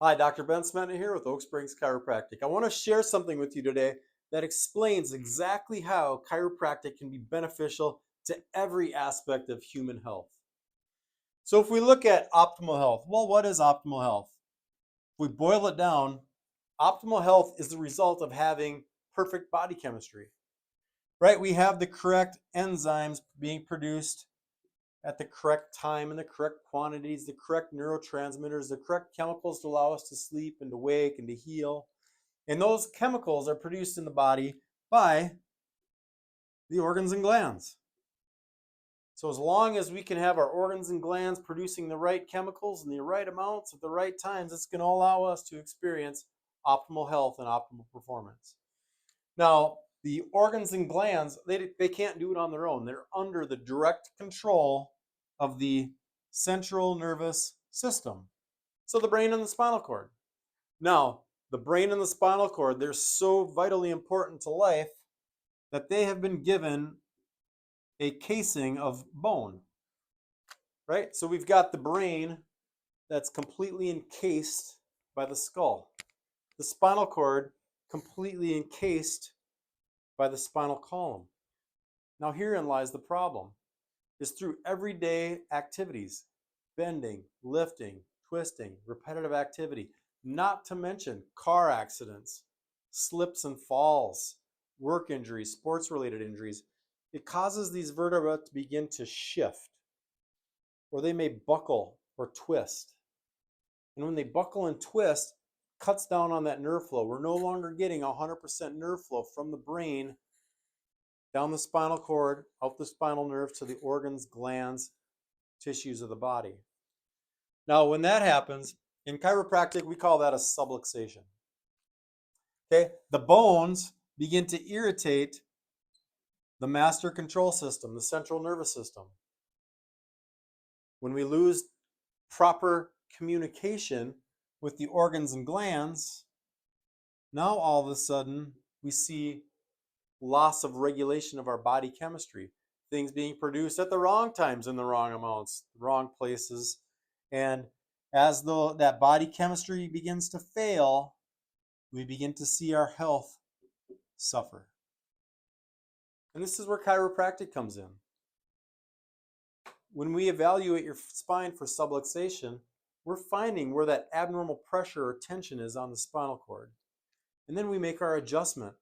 Hi, Dr. Ben Smetana here with Oak Springs Chiropractic. I want to share something with you today that explains exactly how chiropractic can be beneficial to every aspect of human health. So, if we look at optimal health, well, what is optimal health? If we boil it down, optimal health is the result of having perfect body chemistry, right? We have the correct enzymes being produced at the correct time and the correct quantities, the correct neurotransmitters, the correct chemicals to allow us to sleep and to wake and to heal. And those chemicals are produced in the body by the organs and glands. So, as long as we can have our organs and glands producing the right chemicals in the right amounts at the right times, it's going to allow us to experience optimal health and optimal performance. Now, the organs and glands, they can't do it on their own. They're under the direct control of the central nervous system. So, the brain and the spinal cord. Now, the brain and the spinal cord, they're so vitally important to life that they have been given a casing of bone, right? So we've got the brain that's completely encased by the skull, the spinal cord completely encased by the spinal column. Now, herein lies the problem, is through everyday activities, bending, lifting, twisting, repetitive activity, not to mention car accidents, slips and falls, work injuries, sports related injuries, it causes these vertebrae to begin to shift, or they may buckle or twist. And when they buckle and twist, it cuts down on that nerve flow. We're no longer getting 100% nerve flow from the brain down the spinal cord, out the spinal nerve to the organs, glands, tissues of the body. Now, when that happens, in chiropractic, we call that a subluxation. Okay, the bones begin to irritate the master control system, the central nervous system. When we lose proper communication with the organs and glands, now all of a sudden we see loss of regulation of our body chemistry, things being produced at the wrong times in the wrong amounts, wrong places. And as though that body chemistry begins to fail, we begin to see our health suffer. And this is where chiropractic comes in. When we evaluate your spine for subluxation, we're finding where that abnormal pressure or tension is on the spinal cord. And then we make our adjustment.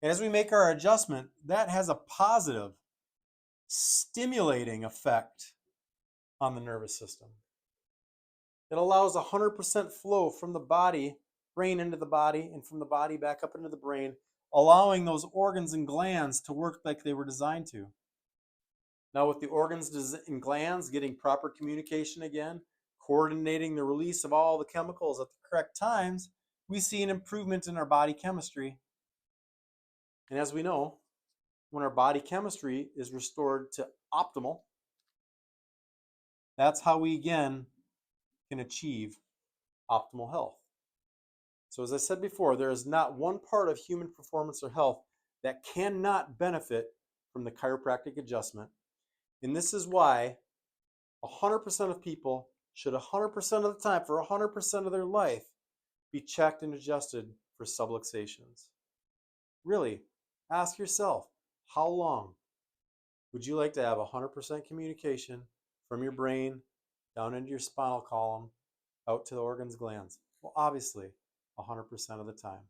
And as we make our adjustment, that has a positive, stimulating effect on the nervous system. It allows 100% flow from the body, brain into the body, and from the body back up into the brain, allowing those organs and glands to work like they were designed to. Now, with the organs and glands getting proper communication again, coordinating the release of all the chemicals at the correct times, we see an improvement in our body chemistry. And as we know, when our body chemistry is restored to optimal, that's how we again can achieve optimal health. So, as I said before, there is not one part of human performance or health that cannot benefit from the chiropractic adjustment. And this is why 100% of people should 100% of the time, for 100% of their life, be checked and adjusted for subluxations. Really, ask yourself, how long would you like to have 100% communication from your brain down into your spinal column, out to the organs, glands? Well, obviously, 100% of the time.